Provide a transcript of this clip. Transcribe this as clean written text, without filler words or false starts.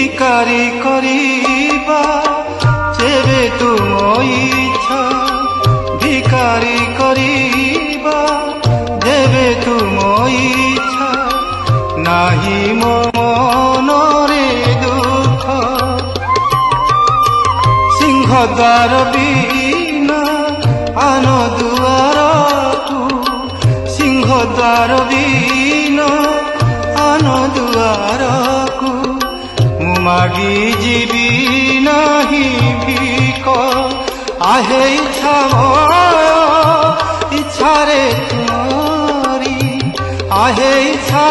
ভিকারি করিবা যেবে তুম ইচ্ছা ভিকারি করিবা যেবে তুম ইচ্ছা নাহি মনরে দুঃখ সিংহদ্বার বিনা আন দুয়ারকু সিংহদ্বার বিনা আন দুয়ারকু মু মাগি ଯିବି ନାହିଁ ভিক আহে ইচ্ছা ইচ্ছারে তুমরি আহে ইচ্ছা